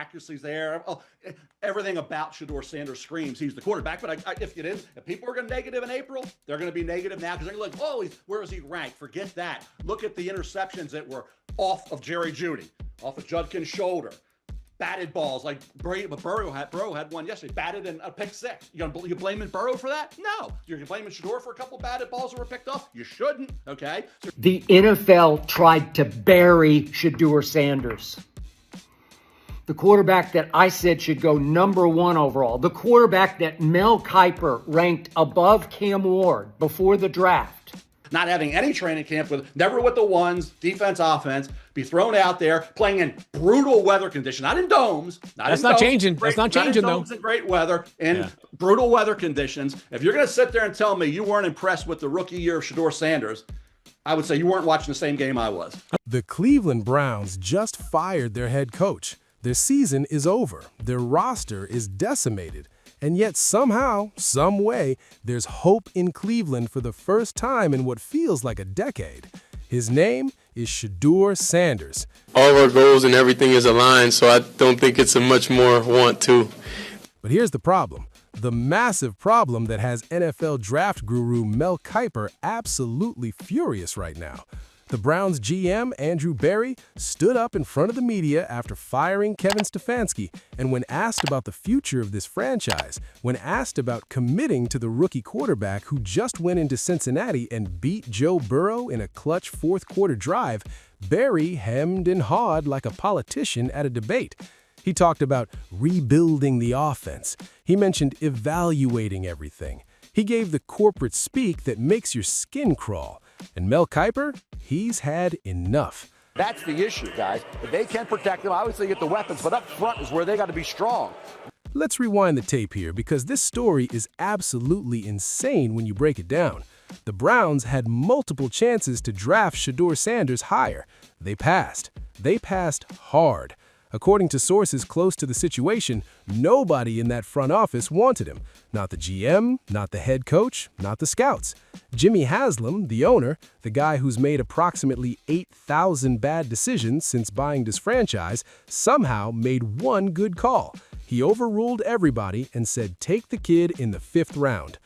accuracy's there. Oh, everything about Shedeur Sanders screams he's the quarterback. But if people are going to negative in April, they're going to be negative now because they're like, oh, where is he ranked? Forget that. Look at the interceptions that were off of Jerry Jeudy, off of Judkin's shoulder. Batted balls like Burrow had one yesterday, batted in a pick six. You blaming Burrow for that? No. You're blaming Shedeur for a couple batted balls that were picked off? You shouldn't, okay? The NFL tried to bury Shedeur Sanders, the quarterback that I said should go number 1 overall, the quarterback that Mel Kiper ranked above Cam Ward before the draft. Not having any training camp never with the ones, defense, offense, be thrown out there playing in brutal weather conditions, not in domes. That's not changing. That's not changing, though. Domes in great weather, in brutal weather conditions. If you're going to sit there and tell me you weren't impressed with the rookie year of Shedeur Sanders, I would say you weren't watching the same game I was. The Cleveland Browns just fired their head coach. Their season is over. Their roster is decimated. And yet somehow, some way, there's hope in Cleveland for the first time in what feels like a decade. His name is Shedeur Sanders. All our goals and everything is aligned, so I don't think it's a much more want to. But here's the problem. The massive problem that has NFL draft guru Mel Kiper absolutely furious right now. The Browns GM, Andrew Berry, stood up in front of the media after firing Kevin Stefanski, and when asked about the future of this franchise, when asked about committing to the rookie quarterback who just went into Cincinnati and beat Joe Burrow in a clutch fourth-quarter drive, Berry hemmed and hawed like a politician at a debate. He talked about rebuilding the offense. He mentioned evaluating everything. He gave the corporate speak that makes your skin crawl. And Mel Kiper, he's had enough. That's the issue, guys. If they can protect them, obviously get the weapons, but up front is where they got to be strong. Let's rewind the tape here because this story is absolutely insane when you break it down. The Browns had multiple chances to draft Shedeur Sanders higher. They passed. They passed hard. According to sources close to the situation, nobody in that front office wanted him. Not the GM, not the head coach, not the scouts. Jimmy Haslam, the owner, the guy who's made approximately 8,000 bad decisions since buying this franchise, somehow made one good call. He overruled everybody and said take the kid in the 5th round.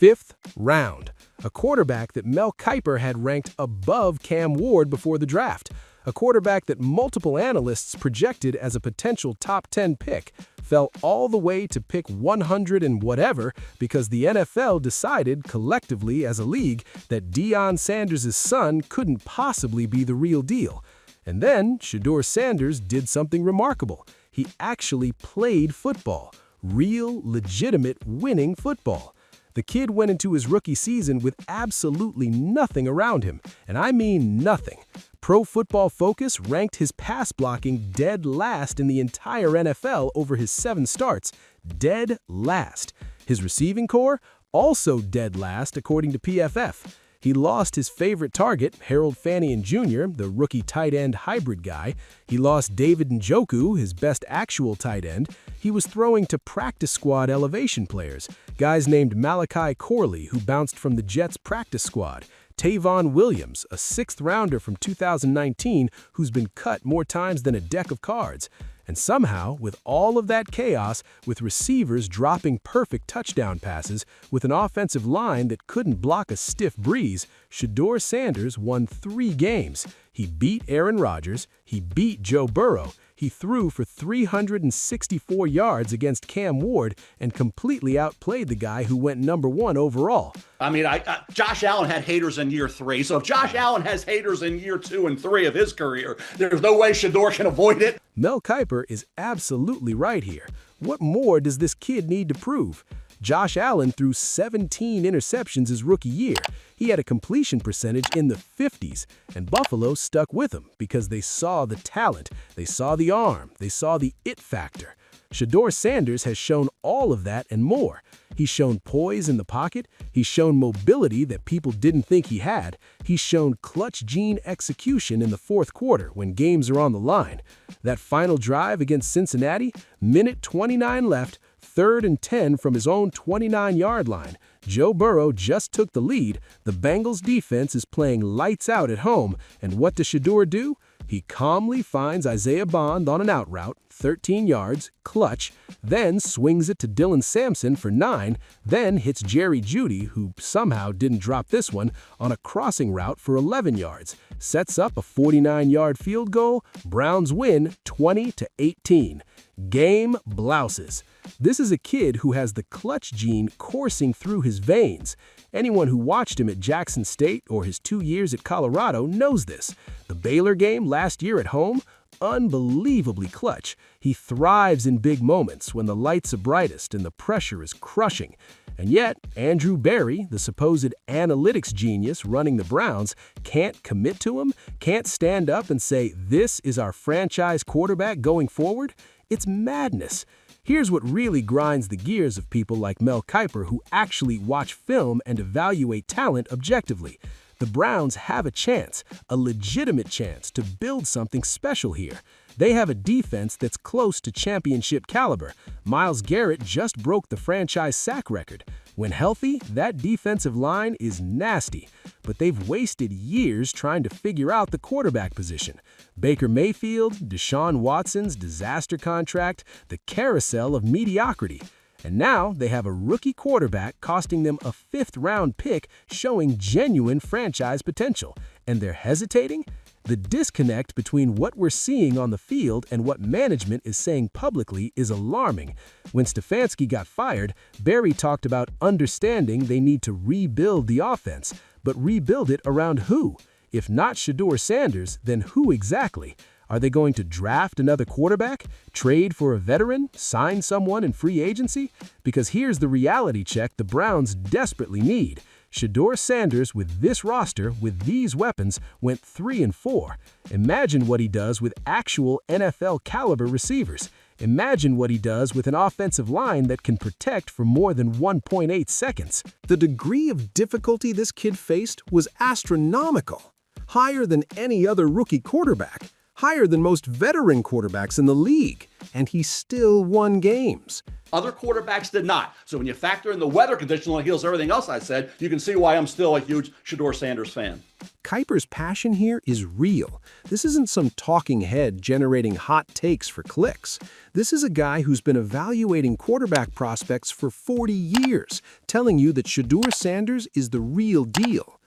5th round. A quarterback that Mel Kiper had ranked above Cam Ward before the draft. A quarterback that multiple analysts projected as a potential top 10 pick fell all the way to pick 100 and whatever because the NFL decided collectively as a league that Deion Sanders' son couldn't possibly be the real deal. And then Shedeur Sanders did something remarkable. He actually played football. Real, legitimate, winning football. The kid went into his rookie season with absolutely nothing around him, and I mean nothing. Pro Football Focus ranked his pass blocking dead last in the entire NFL over his 7 starts. Dead last. His receiving core, also dead last according to PFF. He lost his favorite target, Harold Fanian Jr., the rookie tight end hybrid guy. He lost David Njoku, his best actual tight end. He was throwing to practice squad elevation players, guys named Malachi Corley, who bounced from the Jets practice squad. Tavon Williams, a 6th rounder from 2019 who's been cut more times than a deck of cards. And somehow, with all of that chaos, with receivers dropping perfect touchdown passes, with an offensive line that couldn't block a stiff breeze, Shedeur Sanders won 3 games. He beat Aaron Rodgers, he beat Joe Burrow, he threw for 364 yards against Cam Ward and completely outplayed the guy who went number 1 overall. I mean, Josh Allen had haters in year 3. So if Josh Allen has haters in year 2 and 3 of his career, there's no way Shedeur can avoid it. Mel Kiper is absolutely right here. What more does this kid need to prove? Josh Allen threw 17 interceptions his rookie year. He had a completion percentage in the 50s, and Buffalo stuck with him because they saw the talent, they saw the arm, they saw the it factor. Shedeur Sanders has shown all of that and more. He's shown poise in the pocket, he's shown mobility that people didn't think he had, he's shown clutch gene execution in the 4th quarter when games are on the line. That final drive against Cincinnati, minute 29 left, 3rd and 10 from his own 29-yard line. Joe Burrow just took the lead. The Bengals defense is playing lights out at home. And what does Shedeur do? He calmly finds Isaiah Bond on an out route, 13 yards, clutch, then swings it to Dylan Sampson for 9, then hits Jerry Jeudy, who somehow didn't drop this one, on a crossing route for 11 yards, sets up a 49-yard field goal. Browns win 20-18. Game blouses. This is a kid who has the clutch gene coursing through his veins. Anyone who watched him at Jackson State or his 2 years at Colorado knows this. The Baylor game last year at home, unbelievably clutch. He thrives in big moments when the lights are brightest and the pressure is crushing. And yet, Andrew Berry, the supposed analytics genius running the Browns, can't commit to him, can't stand up and say, "This is our franchise quarterback going forward." It's madness. Here's what really grinds the gears of people like Mel Kiper, who actually watch film and evaluate talent objectively. The Browns have a chance, a legitimate chance, to build something special here. They have a defense that's close to championship caliber. Myles Garrett just broke the franchise sack record. When healthy, that defensive line is nasty, but they've wasted years trying to figure out the quarterback position. Baker Mayfield, Deshaun Watson's disaster contract, the carousel of mediocrity. And now they have a rookie quarterback costing them a 5th-round pick showing genuine franchise potential. And they're hesitating? The disconnect between what we're seeing on the field and what management is saying publicly is alarming. When Stefanski got fired, Berry talked about understanding they need to rebuild the offense. But rebuild it around who? If not Shedeur Sanders, then who exactly? Are they going to draft another quarterback, trade for a veteran, sign someone in free agency? Because here's the reality check the Browns desperately need. Shedeur Sanders, with this roster, with these weapons, went 3-4. Imagine what he does with actual NFL-caliber receivers. Imagine what he does with an offensive line that can protect for more than 1.8 seconds. The degree of difficulty this kid faced was astronomical. Higher than any other rookie quarterback. Higher than most veteran quarterbacks in the league. And he still won games. Other quarterbacks did not. So when you factor in the weather conditions on the heels of everything else I said, you can see why I'm still a huge Shedeur Sanders fan. Kiper's passion here is real. This isn't some talking head generating hot takes for clicks. This is a guy who's been evaluating quarterback prospects for 40 years, telling you that Shedeur Sanders is the real deal.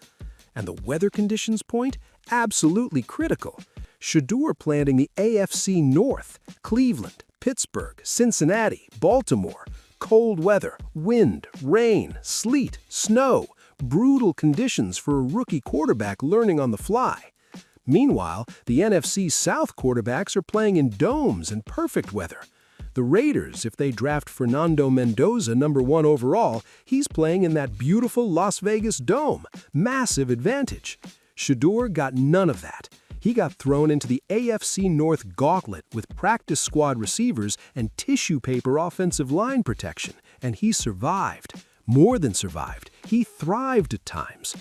And the weather conditions point? Absolutely critical. Shedeur played in the AFC North, Cleveland, Pittsburgh, Cincinnati, Baltimore. Cold weather, wind, rain, sleet, snow, brutal conditions for a rookie quarterback learning on the fly. Meanwhile, the NFC South quarterbacks are playing in domes and perfect weather. The Raiders, if they draft Fernando Mendoza #1 overall, he's playing in that beautiful Las Vegas dome. Massive advantage. Shedeur got none of that. He got thrown into the AFC North gauntlet with practice squad receivers and tissue paper offensive line protection, and he survived. More than survived. He thrived at times.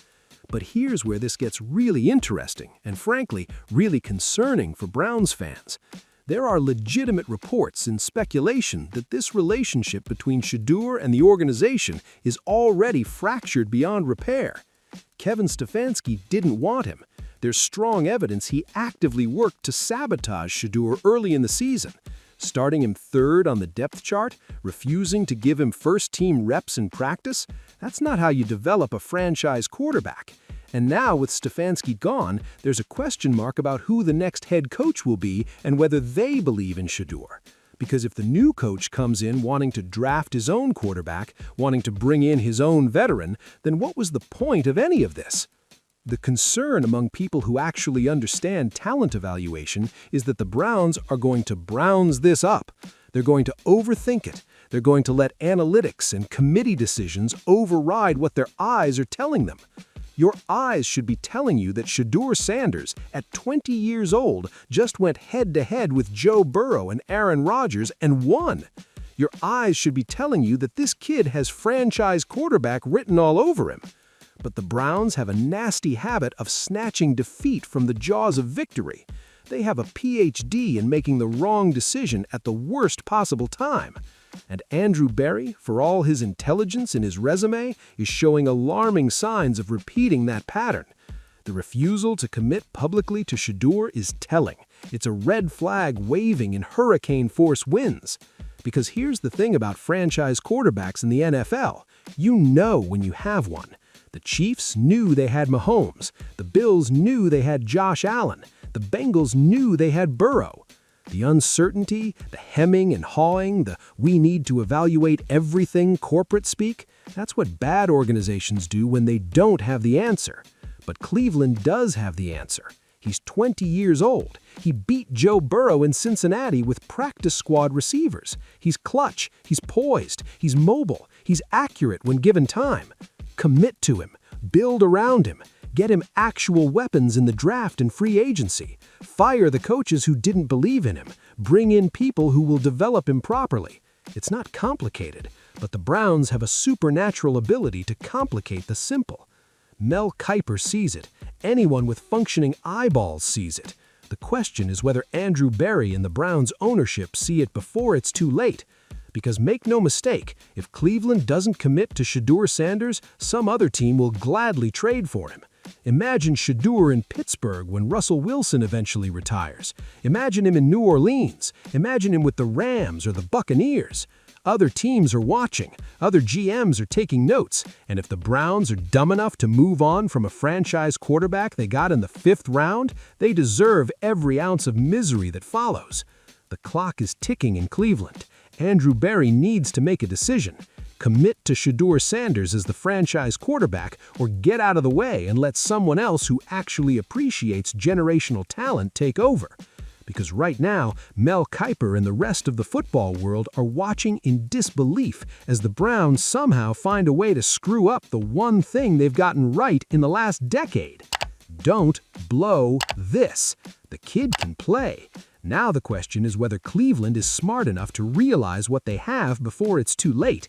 But here's where this gets really interesting and, frankly, really concerning for Browns fans. There are legitimate reports and speculation that this relationship between Shedeur and the organization is already fractured beyond repair. Kevin Stefanski didn't want him. There's strong evidence he actively worked to sabotage Shedeur early in the season, starting him 3rd on the depth chart, refusing to give him first-team reps in practice. That's not how you develop a franchise quarterback. And now, with Stefanski gone, there's a question mark about who the next head coach will be and whether they believe in Shedeur. Because if the new coach comes in wanting to draft his own quarterback, wanting to bring in his own veteran, then what was the point of any of this? The concern among people who actually understand talent evaluation is that the Browns are going to Browns this up. They're going to overthink it. They're going to let analytics and committee decisions override what their eyes are telling them. Your eyes should be telling you that Shedeur Sanders, at 20 years old, just went head-to-head with Joe Burrow and Aaron Rodgers and won. Your eyes should be telling you that this kid has franchise quarterback written all over him. But the Browns have a nasty habit of snatching defeat from the jaws of victory. They have a PhD in making the wrong decision at the worst possible time. And Andrew Berry, for all his intelligence in his resume, is showing alarming signs of repeating that pattern. The refusal to commit publicly to Shedeur is telling, It's a red flag waving in hurricane-force winds. Because here's the thing about franchise quarterbacks in the NFL. You know when you have one. The Chiefs knew they had Mahomes. The Bills knew they had Josh Allen. The Bengals knew they had Burrow. The uncertainty, the hemming and hawing, the we need to evaluate everything corporate speak, that's what bad organizations do when they don't have the answer. But Cleveland does have the answer. He's 20 years old. He beat Joe Burrow in Cincinnati with practice squad receivers. He's clutch, he's poised, he's mobile, he's accurate when given time. Commit to him, build around him, get him actual weapons in the draft and free agency. Fire the coaches who didn't believe in him. Bring in people who will develop him properly. It's not complicated, but the Browns have a supernatural ability to complicate the simple. Mel Kiper sees it. Anyone with functioning eyeballs sees it. The question is whether Andrew Berry and the Browns' ownership see it before it's too late. Because make no mistake, if Cleveland doesn't commit to Shedeur Sanders, some other team will gladly trade for him. Imagine Shedeur in Pittsburgh when Russell Wilson eventually retires. Imagine him in New Orleans. Imagine him with the Rams or the Buccaneers. Other teams are watching, other GMs are taking notes, and if the Browns are dumb enough to move on from a franchise quarterback they got in the 5th round, they deserve every ounce of misery that follows. The clock is ticking in Cleveland. Andrew Berry needs to make a decision. Commit to Shedeur Sanders as the franchise quarterback, or get out of the way and let someone else who actually appreciates generational talent take over. Because right now, Mel Kiper and the rest of the football world are watching in disbelief as the Browns somehow find a way to screw up the one thing they've gotten right in the last decade. Don't blow this. The kid can play. Now the question is whether Cleveland is smart enough to realize what they have before it's too late.